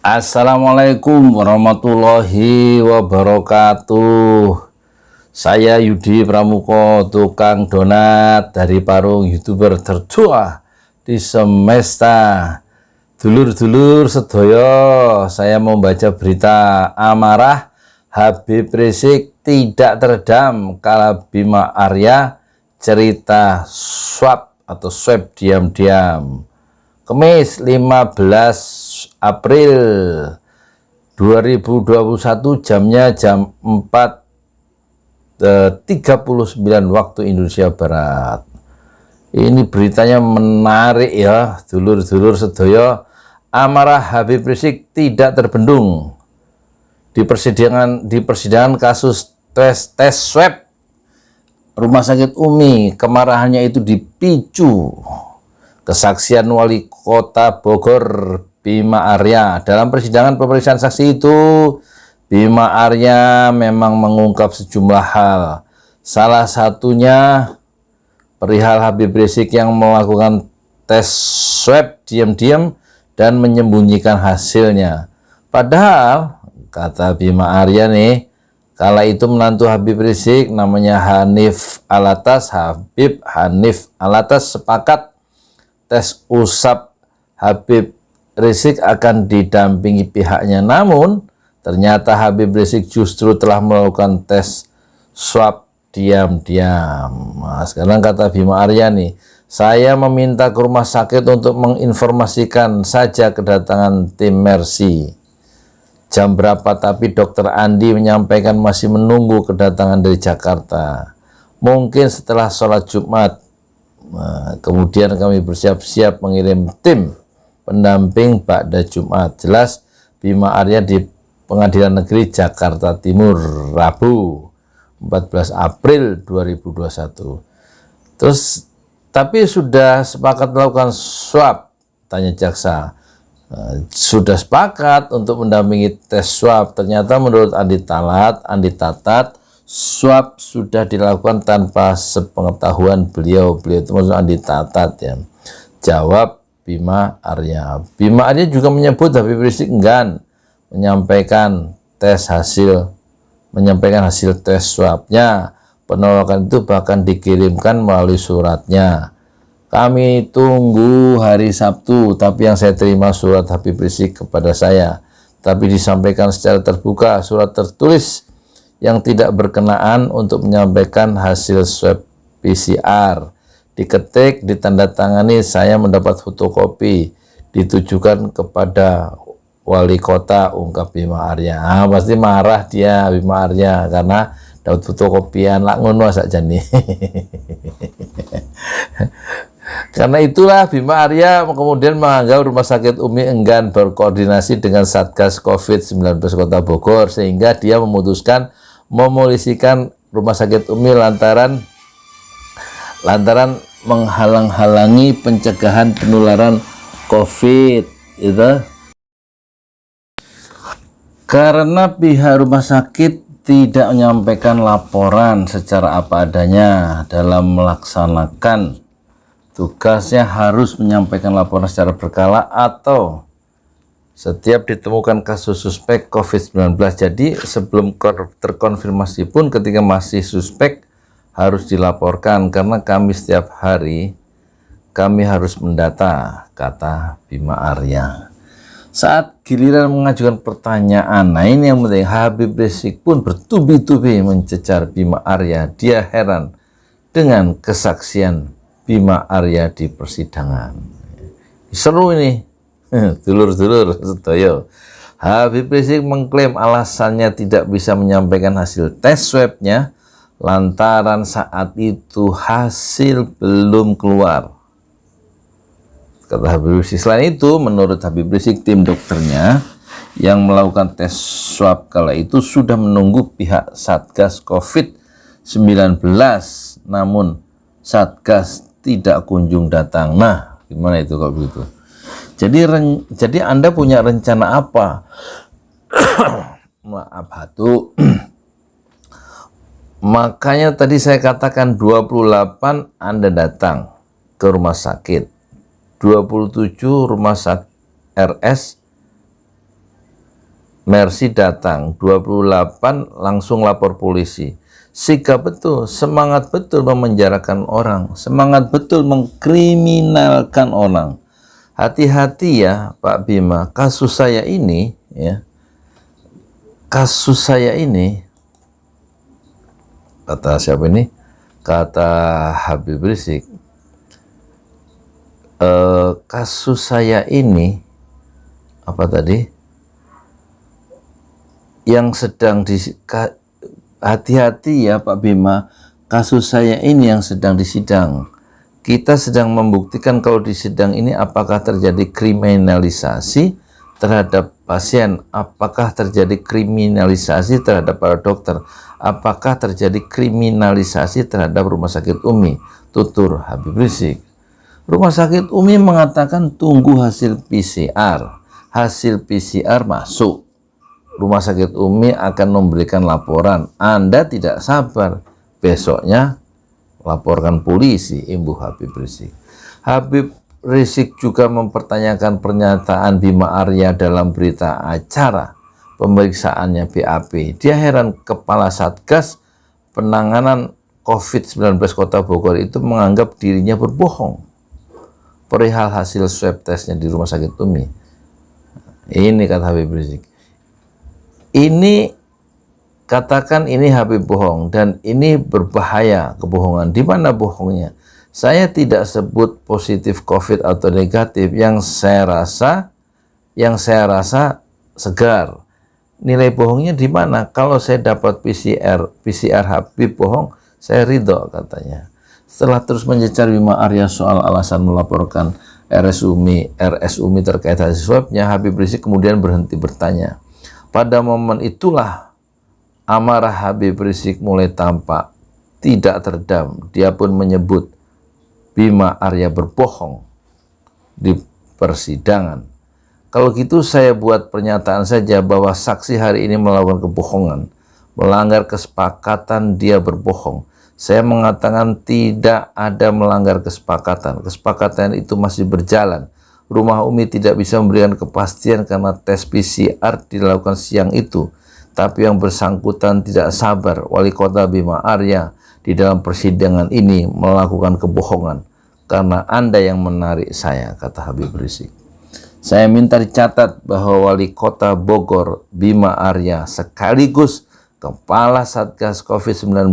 Assalamualaikum warahmatullahi wabarakatuh. Saya Yudi Pramuko, tukang donat dari Parung, YouTuber tertua di semesta. Dulur-dulur sedoyo, saya mau baca berita amarah Habib Rizik tidak teredam kala Bima Arya cerita swab diam-diam. Kamis 15 April 2021, jamnya jam 4:39 waktu Indonesia Barat. Ini beritanya menarik ya, dulur-dulur sedoyo. Amarah Habib Rizik tidak terbendung di persidangan kasus tes swab Rumah Sakit Umi. Kemarahannya itu dipicu kesaksian Wali Kota Bogor Bima Arya. Dalam persidangan pemeriksaan saksi itu, Bima Arya memang mengungkap sejumlah hal. Salah satunya perihal Habib Rizik yang melakukan tes swab diam-diam dan menyembunyikan hasilnya. Padahal, kata Bima Arya nih, kala itu menantu Habib Rizik namanya Hanif Alatas, Habib Hanif Alatas sepakat tes usap Habib Rizik akan didampingi pihaknya. Namun ternyata Habib Rizik justru telah melakukan tes swab diam-diam. Nah, sekarang kata Bima Arya nih, saya meminta ke rumah sakit untuk menginformasikan saja kedatangan tim Mercy. Jam berapa, tapi dokter Andi menyampaikan masih menunggu kedatangan dari Jakarta. Mungkin setelah sholat Jumat. Nah, kemudian kami bersiap-siap mengirim tim pendamping ba'da Jumat. Jelas Bima Arya di Pengadilan Negeri Jakarta Timur, Rabu 14 April 2021. Terus, tapi sudah sepakat melakukan swab, tanya jaksa. Sudah sepakat untuk mendampingi tes swab. Ternyata menurut Andi Tatat, swab sudah dilakukan tanpa sepengetahuan beliau itu maksud Andi Tatat ya. Jawab Bima Arya. Bima Arya juga menyebut Habib Rizik enggan menyampaikan hasil tes swabnya. Penolakan itu bahkan dikirimkan melalui suratnya. Kami tunggu hari Sabtu, tapi yang saya terima surat Habib Rizik kepada saya. Tapi disampaikan secara terbuka, surat tertulis yang tidak berkenaan untuk menyampaikan hasil swab PCR. Diketik, ditandatangani, saya mendapat fotokopi, ditujukan kepada wali kota, ungkap Bima Arya. Pasti marah dia Bima Arya karena dapat fotokopian lah ngono saja nih. Karena itulah Bima Arya kemudian menganggap Rumah Sakit Umi enggan berkoordinasi dengan Satgas COVID-19 Kota Bogor, sehingga dia memutuskan memolisikan Rumah Sakit Umi lantaran menghalang-halangi pencegahan penularan COVID itu. Karena pihak rumah sakit tidak menyampaikan laporan secara apa adanya dalam melaksanakan tugasnya, harus menyampaikan laporan secara berkala atau setiap ditemukan kasus suspek COVID-19. Jadi sebelum terkonfirmasi pun, ketika masih suspek harus dilaporkan, karena kami setiap hari kami harus mendata, kata Bima Arya. Saat giliran mengajukan pertanyaan, nah ini yang penting, Habib Rizik pun bertubi-tubi mencecar Bima Arya. Dia heran dengan kesaksian Bima Arya di persidangan. Seru ini. Dulur-dulur sedoyo. Habib Rizik mengklaim alasannya tidak bisa menyampaikan hasil tes swabnya lantaran saat itu hasil belum keluar. Kata Habib Rizik. Selain itu, menurut Habib Rizik, tim dokternya yang melakukan tes swab kala itu sudah menunggu pihak Satgas COVID-19, namun Satgas tidak kunjung datang. Nah, gimana itu kalau begitu? Jadi Anda punya rencana apa? Maaf hatu. Makanya tadi saya katakan 28 Anda datang ke rumah sakit. 27 rumah sakit RS Mercy datang, 28 langsung lapor polisi. Sikap betul, semangat betul memenjarakan orang, semangat betul mengkriminalkan orang. Hati-hati ya Pak Bima, kasus saya ini ya, kasus saya ini, kata siapa ini? Kata Habib Rizik, kasus saya ini apa tadi? Yang sedang hati-hati ya Pak Bima, kasus saya ini yang sedang disidang. Kita sedang membuktikan kalau di sidang ini apakah terjadi kriminalisasi terhadap pasien, apakah terjadi kriminalisasi terhadap para dokter, apakah terjadi kriminalisasi terhadap Rumah Sakit Umi, tutur Habib Rizik. Rumah Sakit Umi mengatakan tunggu hasil PCR. Hasil PCR masuk. Rumah Sakit Umi akan memberikan laporan. Anda tidak sabar, besoknya laporkan polisi, imbuh Habib Rizik. Habib Rizik juga mempertanyakan pernyataan Bima Arya dalam berita acara pemeriksaannya BAP. Dia heran Kepala Satgas Penanganan COVID-19 Kota Bogor itu menganggap dirinya berbohong perihal hasil swab testnya di Rumah Sakit Umi. Ini kata Habib Rizik. Ini katakan ini Habib bohong dan ini berbahaya kebohongan. Di mana bohongnya? Saya tidak sebut positif COVID atau negatif. Yang saya rasa segar. Nilai bohongnya di mana? Kalau saya dapat PCR Habib bohong, saya ridho katanya. Setelah terus mencecar Bima Arya soal alasan melaporkan RS Umi terkait hasil swabnya, Habib Rizik kemudian berhenti bertanya. Pada momen itulah amarah Habib Rizik mulai tampak tidak teredam. Dia pun menyebut Bima Arya berbohong di persidangan. Kalau gitu saya buat pernyataan saja bahwa saksi hari ini melakukan kebohongan, melanggar kesepakatan, dia berbohong. Saya mengatakan tidak ada melanggar kesepakatan. Kesepakatan itu masih berjalan. Rumah Umi tidak bisa memberikan kepastian karena tes PCR dilakukan siang itu. Tapi yang bersangkutan tidak sabar. Wali Kota Bima Arya di dalam persidangan ini melakukan kebohongan karena Anda yang menarik saya, kata Habib Rizik. Saya minta dicatat bahwa Wali Kota Bogor Bima Arya sekaligus Kepala Satgas COVID-19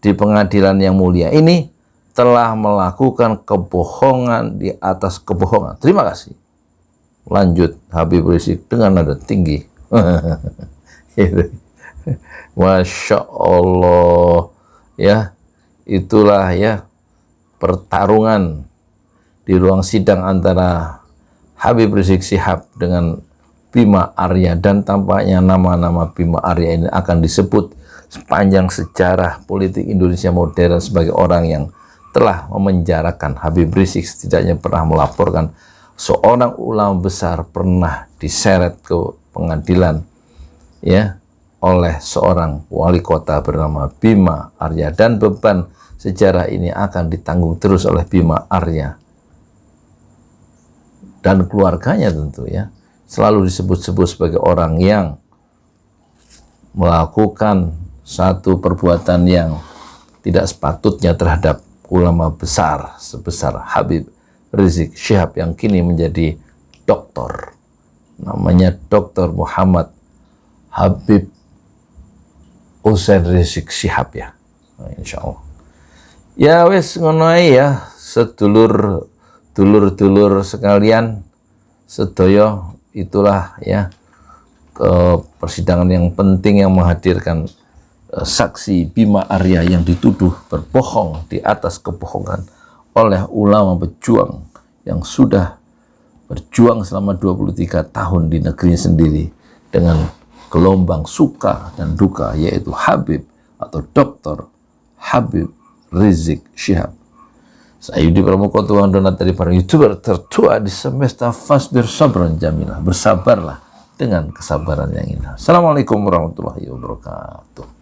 di pengadilan yang mulia ini telah melakukan kebohongan di atas kebohongan. Terima kasih. Lanjut Habib Rizik dengan nada tinggi. Masya Allah, ya, itulah ya pertarungan di ruang sidang antara Habib Rizik Syihab dengan Bima Arya, dan tampaknya nama-nama Bima Arya ini akan disebut sepanjang sejarah politik Indonesia modern sebagai orang yang telah memenjarakan. Habib Rizik setidaknya pernah melaporkan seorang ulama besar pernah diseret ke pengadilan ya oleh seorang wali kota bernama Bima Arya, dan beban sejarah ini akan ditanggung terus oleh Bima Arya dan keluarganya tentu ya, selalu disebut-sebut sebagai orang yang melakukan satu perbuatan yang tidak sepatutnya terhadap ulama besar sebesar Habib Rizik Syihab yang kini menjadi doktor, namanya Dr. Muhammad Habib Hussein Rizik Syihab ya. Nah, insya Allah ya wes ngono ya sedulur sekalian sedoyo, itulah ya persidangan yang penting yang menghadirkan saksi Bima Arya yang dituduh berbohong di atas kebohongan oleh ulama pejuang yang sudah berjuang selama 23 tahun di negerinya sendiri dengan gelombang suka dan duka, yaitu Habib atau Dr. Habib Rizik Syihab. Saya Yudi Pramuko, Tuhan donat dari para YouTuber tertua di semesta. Fasbir sabran jamilah, bersabarlah dengan kesabaran yang indah. Assalamualaikum warahmatullahi wabarakatuh.